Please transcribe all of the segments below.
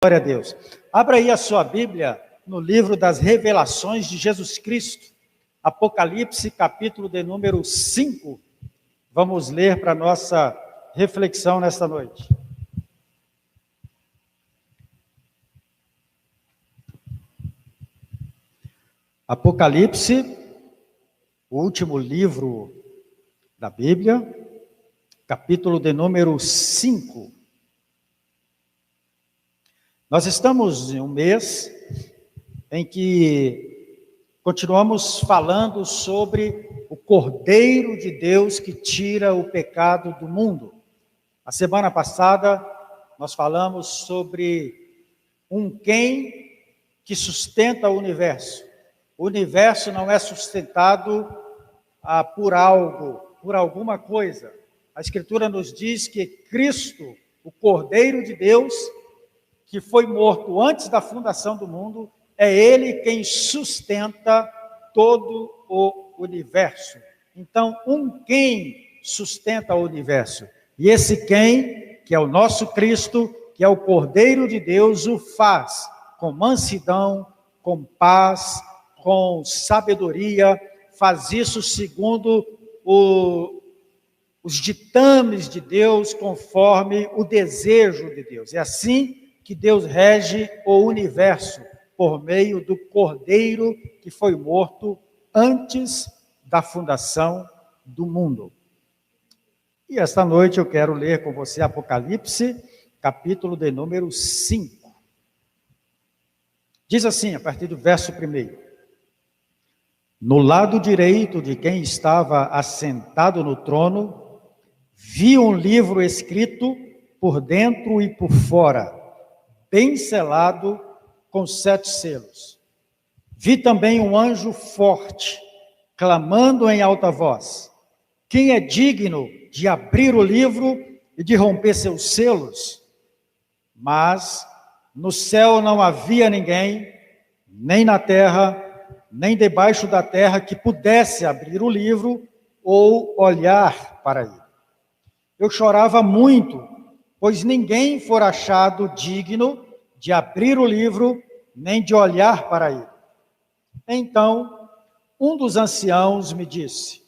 Glória a Deus. Abra aí a sua Bíblia no livro das Revelações de Jesus Cristo, Apocalipse, capítulo de número 5. Vamos ler para a nossa reflexão nesta noite. Apocalipse, o último livro da Bíblia, capítulo de número 5. Nós estamos em um mês em que continuamos falando sobre o Cordeiro de Deus que tira o pecado do mundo. A semana passada nós falamos sobre um quem que sustenta o universo. O universo não é sustentado por algo, por alguma coisa. A Escritura nos diz que Cristo, o Cordeiro de Deus, que foi morto antes da fundação do mundo, é Ele quem sustenta todo o universo. Então, um quem sustenta o universo. E esse quem, que é o nosso Cristo, que é o Cordeiro de Deus, o faz com mansidão, com paz, com sabedoria, faz isso segundo os ditames de Deus, conforme o desejo de Deus. É assim que Deus rege o universo, por meio do Cordeiro que foi morto antes da fundação do mundo. E esta noite eu quero ler com você Apocalipse, capítulo de número 5. Diz assim, a partir do verso 1: No lado direito de quem estava assentado no trono, vi um livro escrito por dentro e por fora, bem selado com 7 selos. Vi também um anjo forte, clamando em alta voz: quem é digno de abrir o livro e de romper seus selos? Mas no céu não havia ninguém, nem na terra, nem debaixo da terra, que pudesse abrir o livro ou olhar para ele. Eu chorava muito, pois ninguém for achado digno de abrir o livro, nem de olhar para ele. Então, um dos anciãos me disse: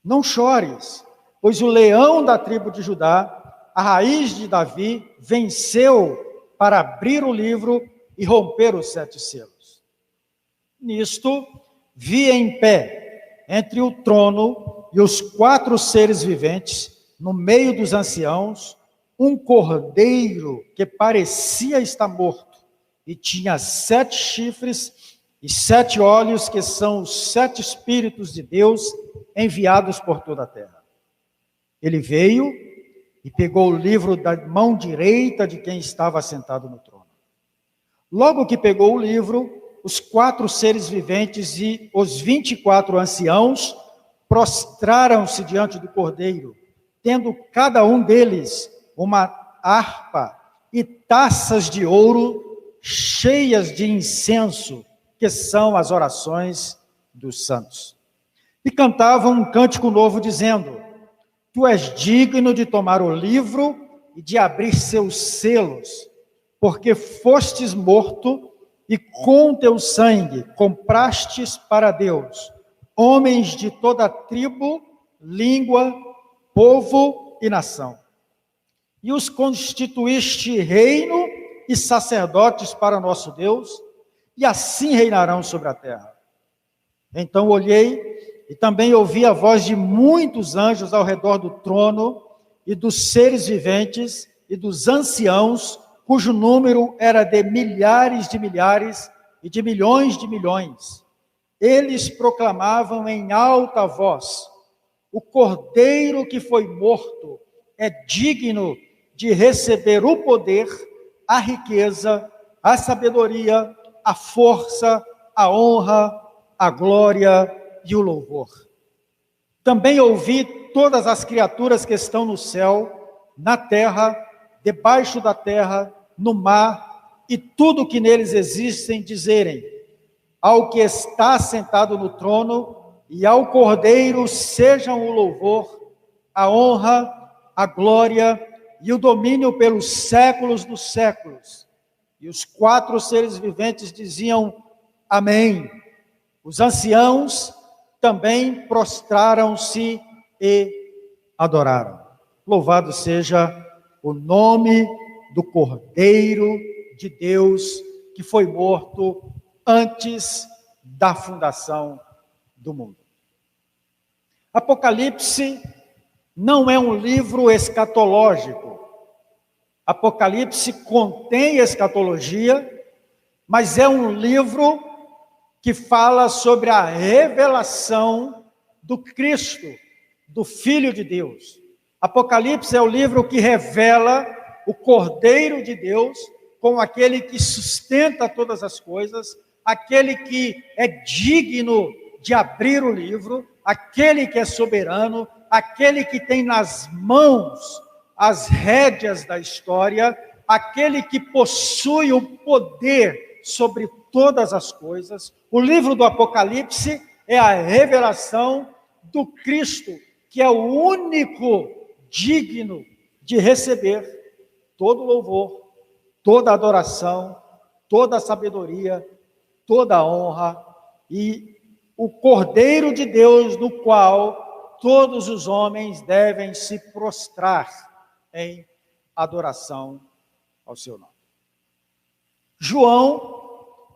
não chores, pois o leão da tribo de Judá, a raiz de Davi, venceu para abrir o livro e romper os 7 selos. Nisto, vi em pé, entre o trono e os 4 seres viventes, no meio dos anciãos, um cordeiro que parecia estar morto, e tinha 7 chifres e 7 olhos, que são os 7 Espíritos de Deus enviados por toda a terra. Ele veio e pegou o livro da mão direita de quem estava sentado no trono. Logo que pegou o livro, os 4 seres viventes e os 24 anciãos prostraram-se diante do cordeiro, tendo cada um deles uma harpa e taças de ouro cheias de incenso, que são as orações dos santos. E cantavam um cântico novo, dizendo: tu és digno de tomar o livro e de abrir seus selos, porque fostes morto e com teu sangue comprastes para Deus homens de toda tribo, língua, povo e nação. E os constituíste reino e sacerdotes para nosso Deus, e assim reinarão sobre a terra. Então olhei e também ouvi a voz de muitos anjos ao redor do trono, e dos seres viventes e dos anciãos, cujo número era de milhares e de milhões. Eles proclamavam em alta voz: o Cordeiro que foi morto é digno de receber o poder, a riqueza, a sabedoria, a força, a honra, a glória e o louvor. Também ouvi todas as criaturas que estão no céu, na terra, debaixo da terra, no mar, e tudo que neles existem, dizerem: ao que está sentado no trono e ao Cordeiro sejam o louvor, a honra, a glória e o domínio pelos séculos dos séculos. E os 4 seres viventes diziam amém. Os anciãos também prostraram-se e adoraram. Louvado seja o nome do Cordeiro de Deus, que foi morto antes da fundação do mundo. Apocalipse não é um livro escatológico. Apocalipse contém escatologia, mas é um livro que fala sobre a revelação do Cristo, do Filho de Deus. Apocalipse é o livro que revela o Cordeiro de Deus como aquele que sustenta todas as coisas, aquele que é digno de abrir o livro, aquele que é soberano, aquele que tem nas mãos as rédeas da história, aquele que possui o poder sobre todas as coisas. O livro do Apocalipse é a revelação do Cristo, que é o único digno de receber todo louvor, toda adoração, toda sabedoria, toda honra, e o Cordeiro de Deus, no qual todos os homens devem se prostrar em adoração ao seu nome. João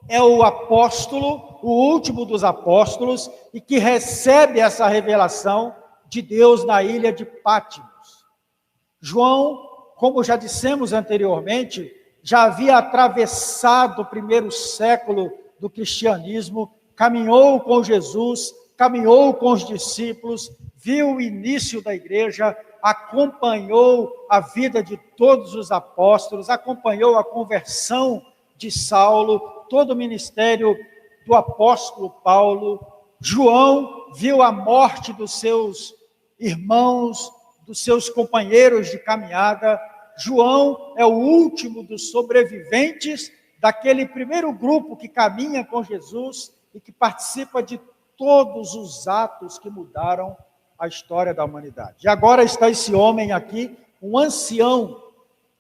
é o apóstolo, o último dos apóstolos, e que recebe essa revelação de Deus na ilha de Patmos. João, como já dissemos anteriormente, já havia atravessado o primeiro século do cristianismo, caminhou com Jesus, caminhou com os discípulos, viu o início da igreja, acompanhou a vida de todos os apóstolos, acompanhou a conversão de Saulo, todo o ministério do apóstolo Paulo. João viu a morte dos seus irmãos, dos seus companheiros de caminhada. João é o último dos sobreviventes daquele primeiro grupo que caminha com Jesus e que participa de todos os atos que mudaram a história da humanidade. E agora está esse homem aqui, um ancião,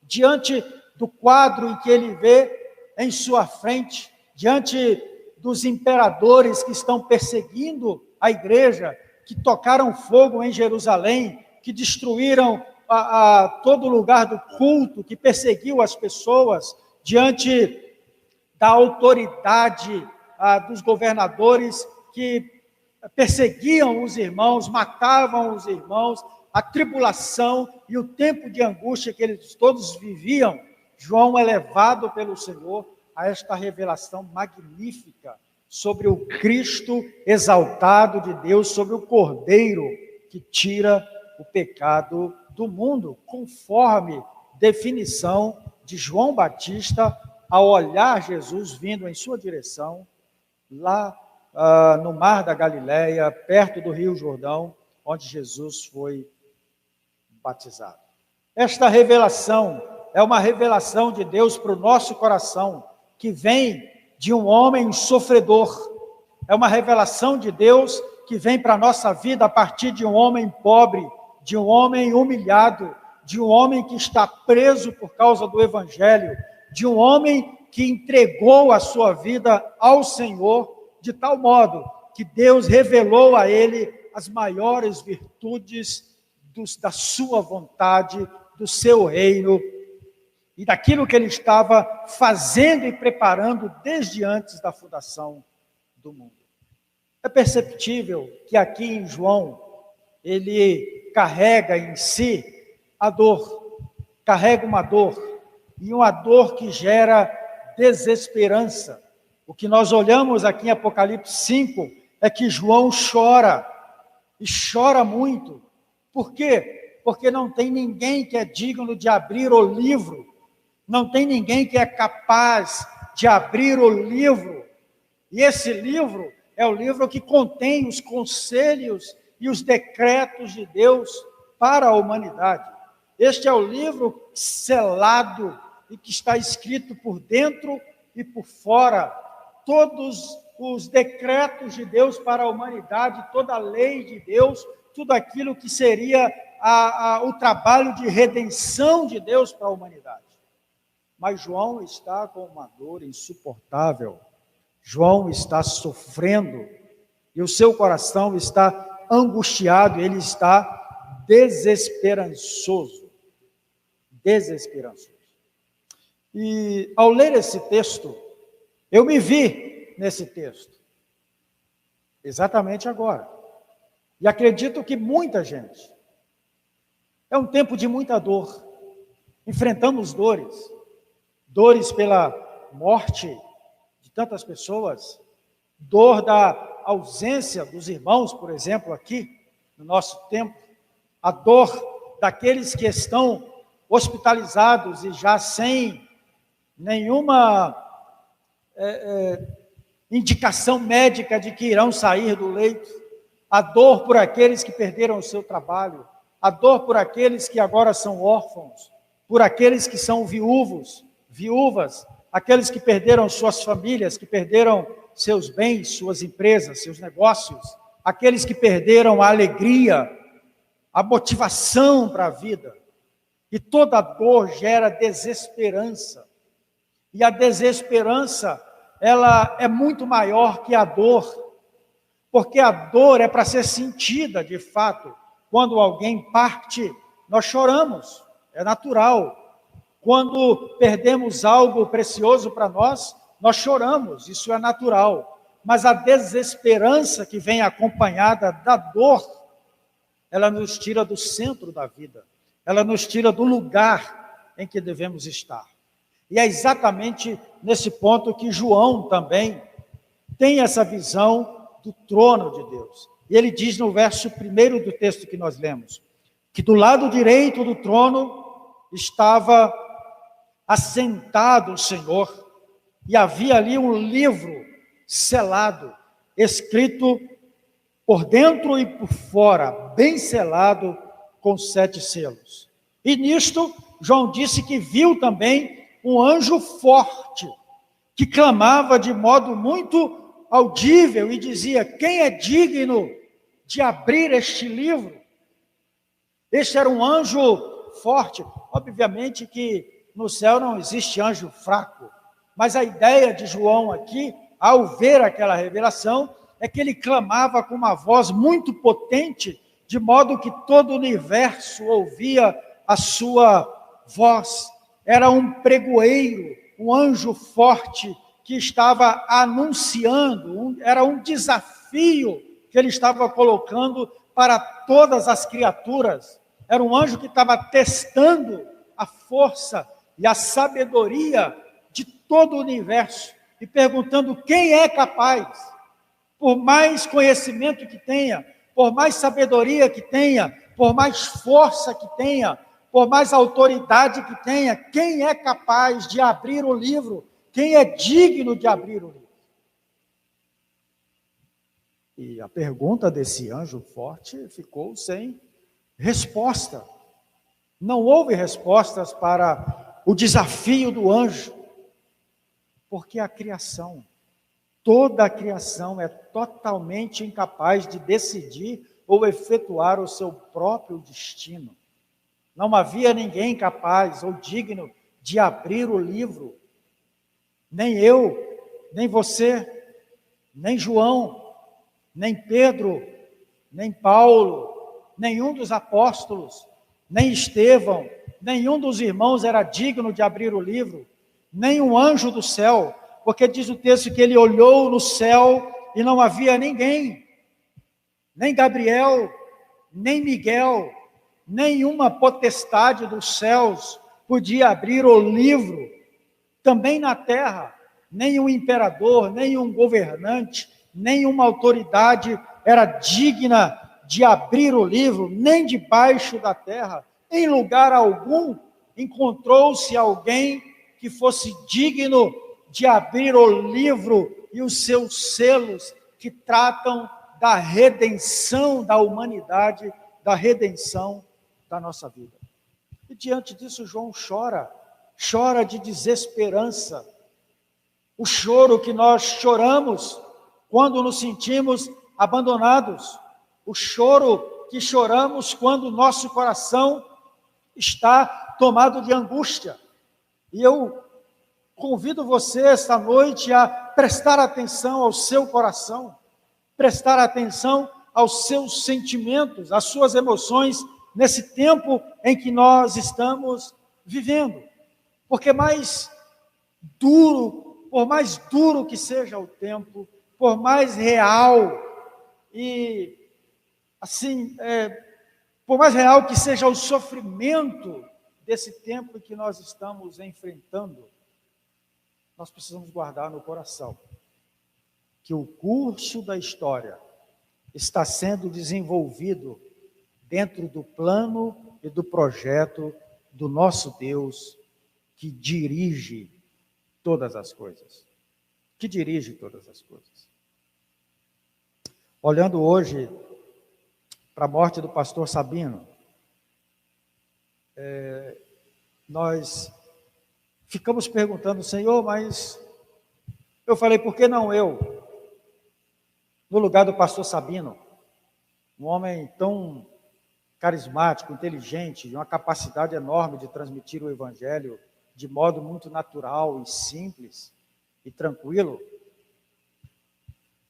diante do quadro em que ele vê em sua frente, diante dos imperadores que estão perseguindo a igreja, que tocaram fogo em Jerusalém, que destruíram todo lugar do culto, que perseguiu as pessoas, diante da autoridade dos governadores que perseguiam os irmãos, matavam os irmãos, a tribulação e o tempo de angústia que eles todos viviam. João é levado pelo Senhor a esta revelação magnífica sobre o Cristo exaltado de Deus, sobre o Cordeiro que tira o pecado do mundo, conforme definição de João Batista ao olhar Jesus vindo em sua direção, lá no mar da Galileia, perto do Rio Jordão, onde Jesus foi batizado. Esta revelação é uma revelação de Deus para o nosso coração, que vem de um homem sofredor. É uma revelação de Deus que vem para a nossa vida a partir de um homem pobre, de um homem humilhado, de um homem que está preso por causa do Evangelho, de um homem que entregou a sua vida ao Senhor, de tal modo que Deus revelou a ele as maiores virtudes da sua vontade, do seu reino, e daquilo que ele estava fazendo e preparando desde antes da fundação do mundo. É perceptível que aqui em João, ele carrega em si a dor, carrega uma dor, e uma dor que gera desesperança. O que nós olhamos aqui em Apocalipse 5 é que João chora, e chora muito. Por quê? Porque não tem ninguém que é digno de abrir o livro, não tem ninguém que é capaz de abrir o livro, e esse livro é o livro que contém os conselhos e os decretos de Deus para a humanidade. Este é o livro selado e que está escrito por dentro e por fora, todos os decretos de Deus para a humanidade, toda a lei de Deus, tudo aquilo que seria o trabalho de redenção de Deus para a humanidade. mas João está com uma dor insuportável. João está sofrendo e o seu coração está angustiado, ele está desesperançoso. Desesperançoso. E ao ler esse texto, eu me vi nesse texto, exatamente agora. E acredito que muita gente. É um tempo de muita dor. Enfrentamos dores. Dores pela morte de tantas pessoas. Dor da ausência dos irmãos, por exemplo, aqui no nosso tempo. A dor daqueles que estão hospitalizados e já sem nenhuma indicação médica de que irão sair do leito, a dor por aqueles que perderam o seu trabalho, a dor por aqueles que agora são órfãos, por aqueles que são viúvas, aqueles que perderam suas famílias, que perderam seus bens, suas empresas, seus negócios, aqueles que perderam a alegria, a motivação para a vida. E toda dor gera desesperança. E a desesperança, ela é muito maior que a dor, porque a dor é para ser sentida de fato. Quando alguém parte, nós choramos, é natural. Quando perdemos algo precioso para nós, nós choramos, isso é natural. Mas a desesperança que vem acompanhada da dor, ela nos tira do centro da vida, ela nos tira do lugar em que devemos estar. E é exatamente nesse ponto que João também tem essa visão do trono de Deus. E ele diz no verso 1 do texto que nós lemos, que do lado direito do trono estava assentado o Senhor, e havia ali um livro selado, escrito por dentro e por fora, bem selado com 7 selos. E nisto, João disse que viu também um anjo forte, que clamava de modo muito audível e dizia: quem é digno de abrir este livro? Este era um anjo forte. Obviamente que no céu não existe anjo fraco, mas a ideia de João aqui, ao ver aquela revelação, é que ele clamava com uma voz muito potente, de modo que todo o universo ouvia a sua voz. Era um pregoeiro, um anjo forte que estava anunciando, era um desafio que ele estava colocando para todas as criaturas. Era um anjo que estava testando a força e a sabedoria de todo o universo e perguntando quem é capaz, por mais conhecimento que tenha, por mais sabedoria que tenha, por mais força que tenha, por mais autoridade que tenha, quem é capaz de abrir o livro? Quem é digno de abrir o livro? E a pergunta desse anjo forte ficou sem resposta. Não houve respostas para o desafio do anjo, porque a criação, toda a criação é totalmente incapaz de decidir ou efetuar o seu próprio destino. Não havia ninguém capaz ou digno de abrir o livro. Nem eu, nem você, nem João, nem Pedro, nem Paulo, nenhum dos apóstolos, nem Estevão, nenhum dos irmãos era digno de abrir o livro, nem um anjo do céu, porque diz o texto que ele olhou no céu e não havia ninguém, nem Gabriel, nem Miguel, nenhuma potestade dos céus podia abrir o livro. Também na terra, nem um imperador, nem um governante, nem uma autoridade era digna de abrir o livro, nem debaixo da terra. Em lugar algum encontrou-se alguém que fosse digno de abrir o livro e os seus selos que tratam da redenção da humanidade, da redenção da nossa vida. E diante disso João chora de desesperança. O choro que nós choramos quando nos sentimos abandonados. O choro que choramos quando o nosso coração está tomado de angústia. E eu convido você esta noite a prestar atenção ao seu coração, prestar atenção aos seus sentimentos, às suas emoções, nesse tempo em que nós estamos vivendo. Porque por mais duro que seja o tempo, por mais real e assim, por mais real que seja o sofrimento desse tempo que nós estamos enfrentando, nós precisamos guardar no coração que o curso da história está sendo desenvolvido dentro do plano e do projeto do nosso Deus, que dirige todas as coisas. Que dirige todas as coisas. Olhando hoje para a morte do pastor Sabino, nós ficamos perguntando, Senhor, mas eu falei, por que não eu? No lugar do pastor Sabino, um homem tão carismático, inteligente, de uma capacidade enorme de transmitir o evangelho de modo muito natural e simples e tranquilo.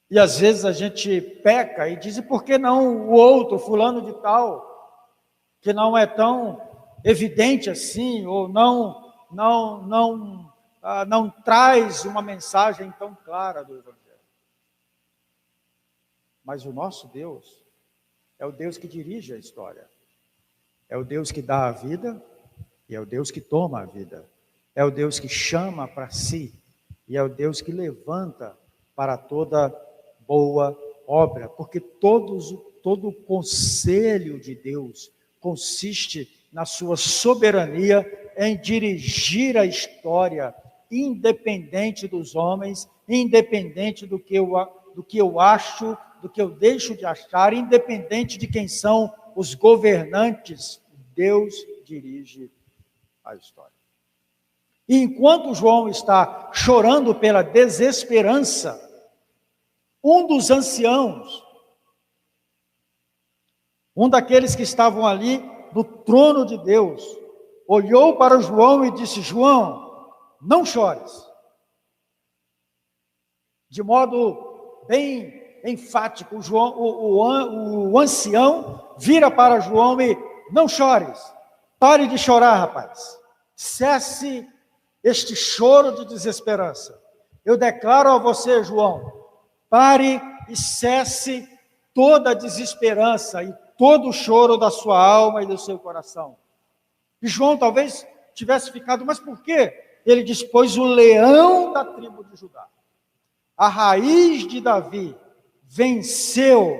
E às vezes a gente peca e diz, e por que não o outro, fulano de tal, que não é tão evidente assim, ou não traz uma mensagem tão clara do evangelho. Mas o nosso Deus é o Deus que dirige a história. É o Deus que dá a vida e é o Deus que toma a vida. É o Deus que chama para si e é o Deus que levanta para toda boa obra. Porque todo o conselho de Deus consiste na sua soberania em dirigir a história, independente dos homens, independente do que eu acho, do que eu deixo de achar, independente de quem são os governantes, Deus dirige a história. E enquanto João está chorando pela desesperança, um dos anciãos, um daqueles que estavam ali no trono de Deus, olhou para João e disse, João, não chores. De modo bem enfático, o ancião vira para João e, não chores, pare de chorar, rapaz, cesse este choro de desesperança. Eu declaro a você, João, pare e cesse toda a desesperança e todo o choro da sua alma e do seu coração. E João talvez tivesse ficado, mas por quê? Ele diz, pois o leão da tribo de Judá, a raiz de Davi, venceu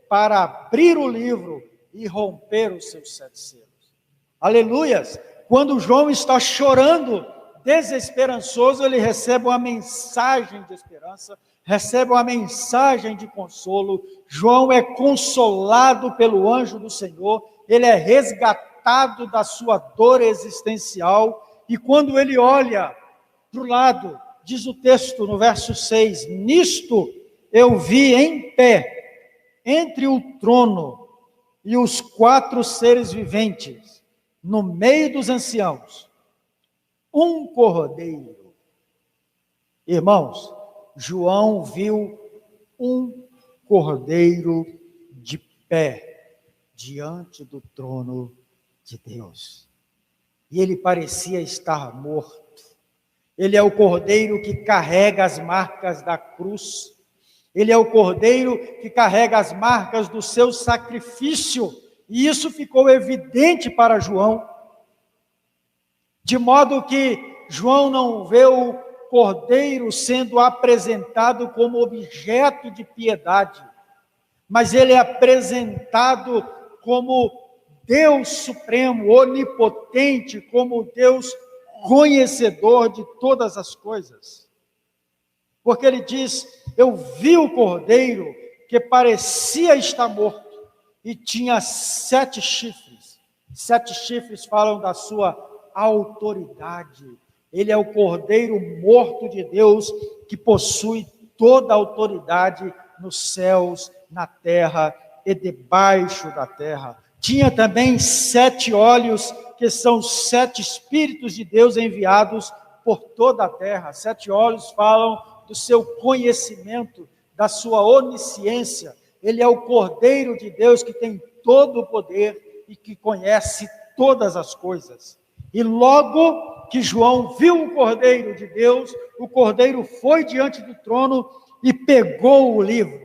para abrir o livro e romper os seus 7 selos. Aleluias! Quando João está chorando, desesperançoso, ele recebe uma mensagem de esperança, recebe uma mensagem de consolo. João é consolado pelo anjo do Senhor, ele é resgatado da sua dor existencial, e quando ele olha para o lado, diz o texto no verso 6, nisto eu vi em pé, entre o trono e os 4 seres viventes, no meio dos anciãos, um cordeiro. Irmãos, João viu um cordeiro de pé diante do trono de Deus. E ele parecia estar morto. Ele é o cordeiro que carrega as marcas da cruz. Ele é o cordeiro que carrega as marcas do seu sacrifício. E isso ficou evidente para João. De modo que João não vê o cordeiro sendo apresentado como objeto de piedade, mas ele é apresentado como Deus supremo, onipotente, como Deus conhecedor de todas as coisas. Porque ele diz, eu vi o cordeiro que parecia estar morto e tinha 7 chifres. 7 chifres falam da sua autoridade. Ele é o cordeiro morto de Deus que possui toda a autoridade nos céus, na terra e debaixo da terra. Tinha também 7 olhos, que são 7 Espíritos de Deus enviados por toda a terra. 7 olhos falam do seu conhecimento, da sua onisciência. Ele é o Cordeiro de Deus que tem todo o poder e que conhece todas as coisas. E logo que João viu o Cordeiro de Deus, o Cordeiro foi diante do trono e pegou o livro.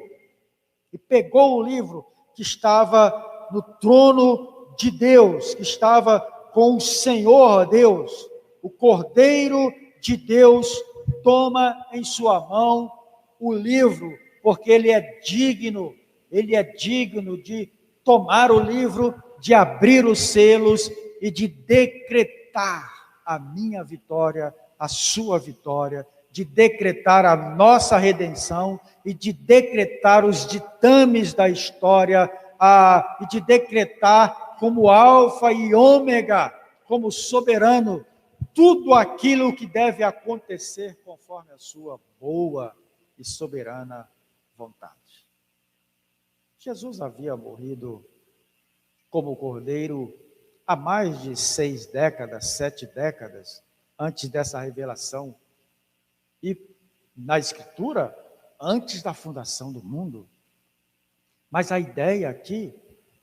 E pegou o livro que estava no trono de Deus, que estava com o Senhor Deus. O Cordeiro de Deus toma em sua mão o livro, porque ele é digno de tomar o livro, de abrir os selos e de decretar a minha vitória, a sua vitória, de decretar a nossa redenção e de decretar os ditames da história, e de decretar como alfa e ômega, como soberano, tudo aquilo que deve acontecer conforme a sua boa e soberana vontade. Jesus havia morrido como cordeiro há mais de 6 décadas, 7 décadas, antes dessa revelação. E na Escritura, antes da fundação do mundo. Mas a ideia aqui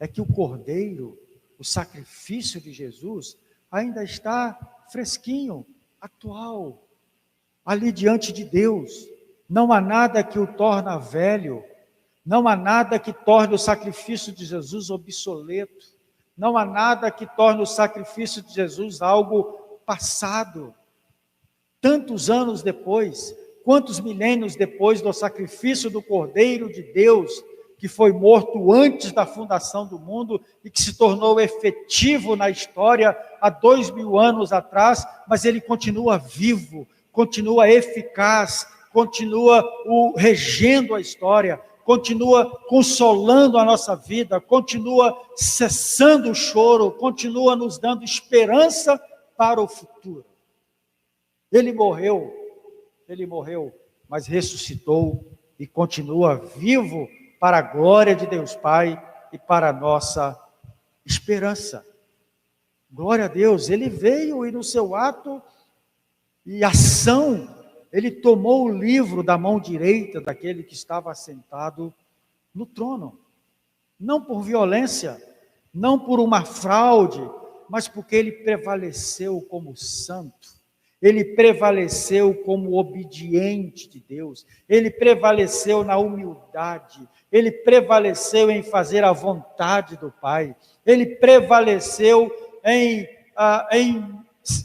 é que o cordeiro, o sacrifício de Jesus, ainda está fresquinho, atual, ali diante de Deus. Não há nada que o torna velho, não há nada que torne o sacrifício de Jesus obsoleto, não há nada que torne o sacrifício de Jesus algo passado. Tantos anos depois, quantos milênios depois do sacrifício do Cordeiro de Deus, que foi morto antes da fundação do mundo e que se tornou efetivo na história há 2000 anos atrás, mas ele continua vivo, continua eficaz, continua regendo a história, continua consolando a nossa vida, continua cessando o choro, continua nos dando esperança para o futuro. Ele morreu, mas ressuscitou e continua vivo para a glória de Deus Pai e para a nossa esperança. Glória a Deus, ele veio e no seu ato e ação, ele tomou o livro da mão direita daquele que estava assentado no trono. Não por violência, não por uma fraude, mas porque ele prevaleceu como santo. Ele prevaleceu como obediente de Deus, ele prevaleceu na humildade, ele prevaleceu em fazer a vontade do Pai, ele prevaleceu em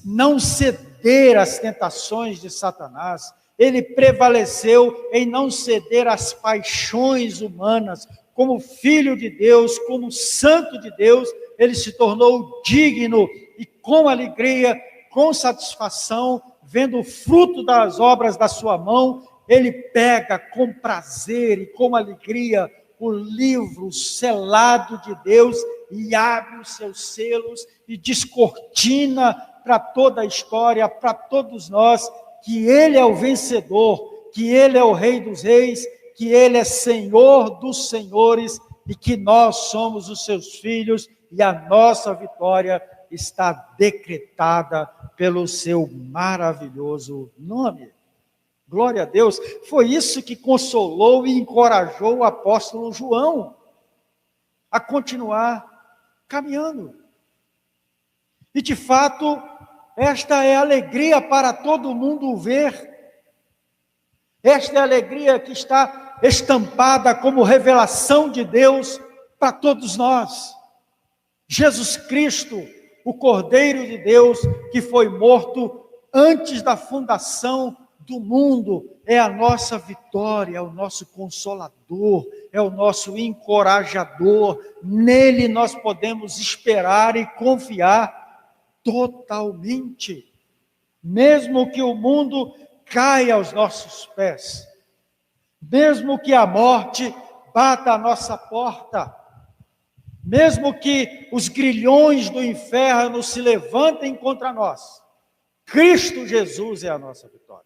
não ceder às tentações de Satanás, ele prevaleceu em não ceder às paixões humanas. Como filho de Deus, como santo de Deus, ele se tornou digno e com alegria, com satisfação, vendo o fruto das obras da sua mão, ele pega com prazer e com alegria o livro selado de Deus e abre os seus selos e descortina para toda a história, para todos nós, que ele é o vencedor, que ele é o Rei dos Reis, que ele é Senhor dos Senhores e que nós somos os seus filhos e a nossa vitória está decretada pelo seu maravilhoso nome. Glória a Deus. Foi isso que consolou e encorajou o apóstolo João a continuar caminhando. E de fato, esta é a alegria para todo mundo ver. Esta é a alegria que está estampada como revelação de Deus para todos nós. Jesus Cristo, o Cordeiro de Deus, que foi morto antes da fundação do mundo, é a nossa vitória, é o nosso consolador, é o nosso encorajador. Nele nós podemos esperar e confiar totalmente. Mesmo que o mundo caia aos nossos pés, mesmo que a morte bata à nossa porta, mesmo que os grilhões do inferno se levantem contra nós, Cristo Jesus é a nossa vitória.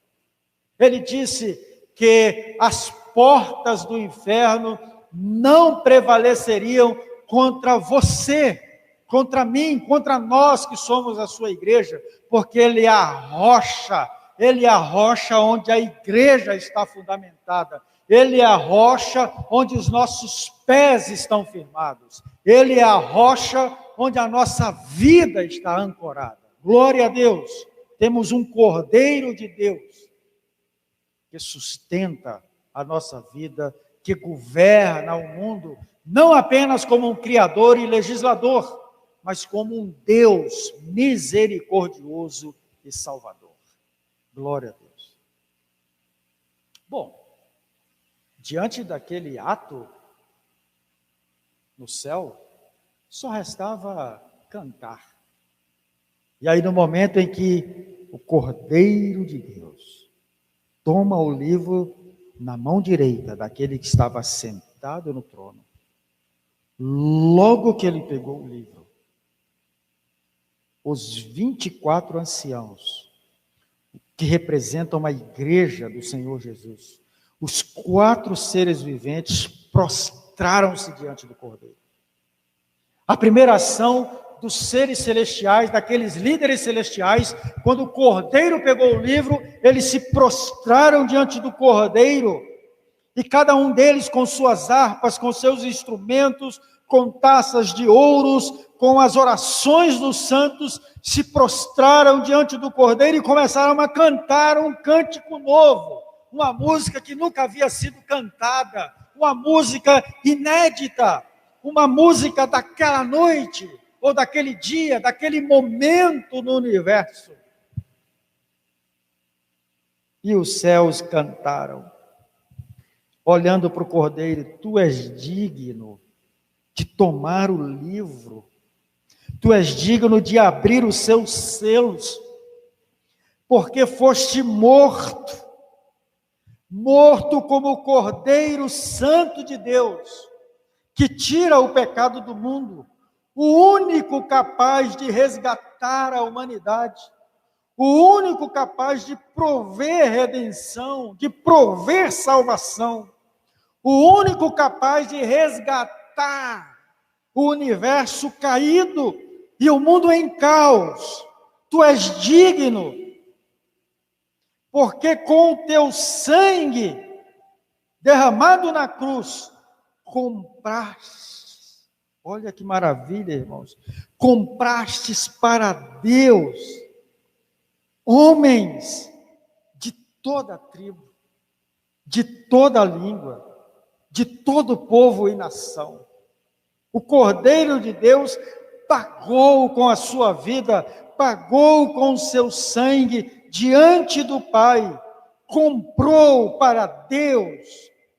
Ele disse que as portas do inferno não prevaleceriam contra você, contra mim, contra nós que somos a sua igreja, porque Ele é a rocha, Ele é a rocha onde a igreja está fundamentada. Ele é a rocha onde os nossos pés estão firmados. Ele é a rocha onde a nossa vida está ancorada. Glória a Deus. Temos um Cordeiro de Deus que sustenta a nossa vida, que governa o mundo, não apenas como um criador e legislador, mas como um Deus misericordioso e salvador. Glória a Deus. Bom, diante daquele ato no céu, só restava cantar. E aí, no momento em que o Cordeiro de Deus toma o livro na mão direita daquele que estava sentado no trono, logo que ele pegou o livro, os 24 anciãos, que representam a igreja do Senhor Jesus, os 4 seres viventes prostraram-se diante do Cordeiro. A primeira ação dos seres celestiais, daqueles líderes celestiais, quando o Cordeiro pegou o livro, eles se prostraram diante do Cordeiro, e cada um deles com suas harpas, com seus instrumentos, com taças de ouros, com as orações dos santos, se prostraram diante do Cordeiro e começaram a cantar um cântico novo, uma música que nunca havia sido cantada, uma música inédita, uma música daquela noite, ou daquele dia, daquele momento no universo. E os céus cantaram, olhando para o Cordeiro: tu és digno de tomar o livro, tu és digno de abrir os seus selos, porque foste morto como o Cordeiro Santo de Deus, que tira o pecado do mundo, o único capaz de resgatar a humanidade, o único capaz de prover redenção, de prover salvação, o único capaz de resgatar o universo caído e o mundo em caos. Tu és digno, porque com o teu sangue derramado na cruz, compraste, olha que maravilha, irmãos, comprastes para Deus homens de toda a tribo, de toda a língua, de todo povo e nação. O Cordeiro de Deus pagou com a sua vida, pagou com o seu sangue diante do Pai, comprou para Deus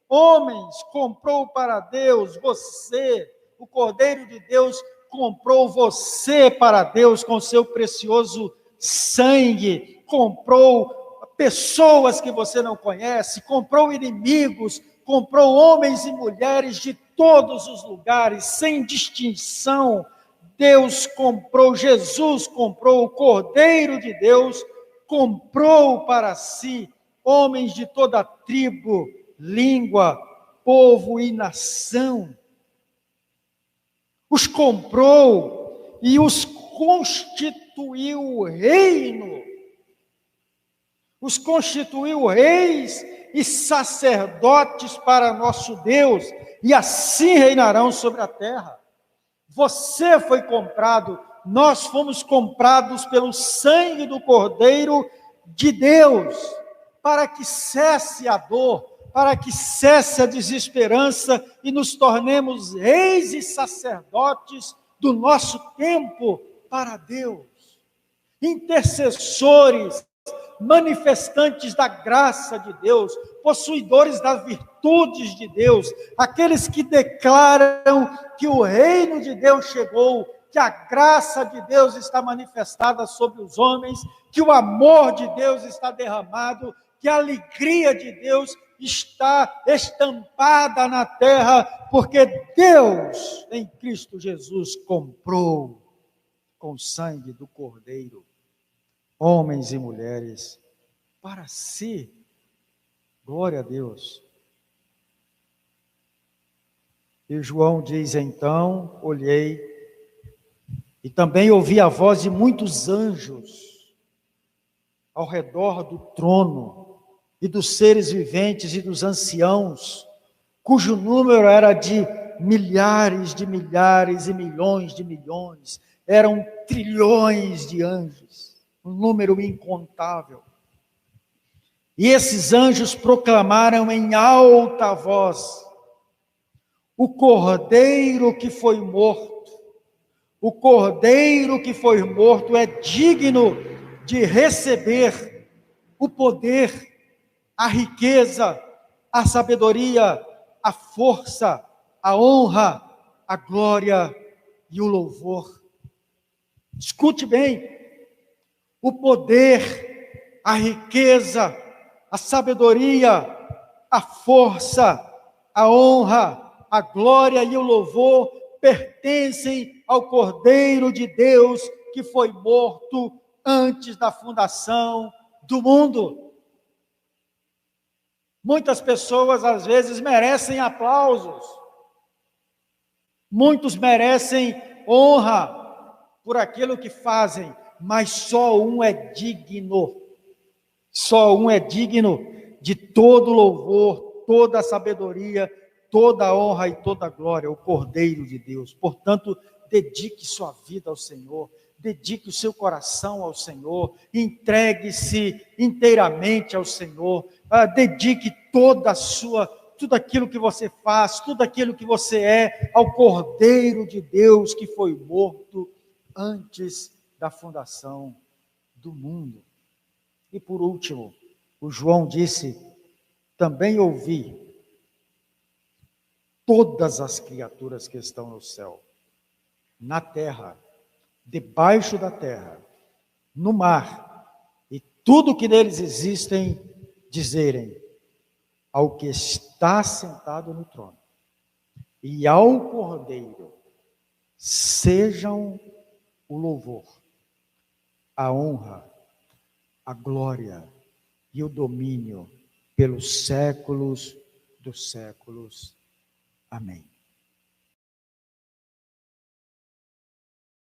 homens, comprou para Deus você. O Cordeiro de Deus comprou você para Deus com seu precioso sangue, comprou pessoas que você não conhece, comprou inimigos, comprou homens e mulheres de todos os lugares, sem distinção. Deus comprou, Jesus comprou, o Cordeiro de Deus comprou para si homens de toda tribo, língua, povo e nação. Os comprou e os constituiu reino. Os constituiu reis e sacerdotes para nosso Deus, e assim reinarão sobre a terra. Você foi comprado, nós fomos comprados pelo sangue do Cordeiro de Deus, para que cesse a dor, para que cesse a desesperança e nos tornemos reis e sacerdotes do nosso tempo para Deus, intercessores, manifestantes da graça de Deus, possuidores das virtudes de Deus, aqueles que declaram que o reino de Deus chegou, que a graça de Deus está manifestada sobre os homens, que o amor de Deus está derramado, que a alegria de Deus está estampada na terra, porque Deus, em Cristo Jesus, comprou com o sangue do Cordeiro homens e mulheres para si. Glória a Deus. E João diz: então olhei e também ouvi a voz de muitos anjos ao redor do trono, e dos seres viventes e dos anciãos, cujo número era de milhares e milhões de milhões, eram trilhões de anjos, um número incontável. E esses anjos proclamaram em alta voz: o Cordeiro que foi morto, o Cordeiro que foi morto é digno de receber o poder, a riqueza, a sabedoria, a força, a honra, a glória e o louvor. Escute bem: o poder, a riqueza, a sabedoria, a força, a honra, a glória e o louvor pertencem ao Cordeiro de Deus que foi morto antes da fundação do mundo. Muitas pessoas às vezes merecem aplausos, muitos merecem honra por aquilo que fazem, mas só um é digno de todo louvor, toda sabedoria, toda honra e toda glória, o Cordeiro de Deus. Portanto, dedique sua vida ao Senhor, dedique o seu coração ao Senhor, entregue-se inteiramente ao Senhor, dedique tudo aquilo que você faz, tudo aquilo que você é, ao Cordeiro de Deus que foi morto antes da fundação do mundo. E por último, o João disse: também ouvi todas as criaturas que estão no céu, na terra, debaixo da terra, no mar, e tudo que neles existem, dizerem ao que está sentado no trono e ao Cordeiro sejam o louvor, a honra, a glória e o domínio pelos séculos dos séculos. Amém.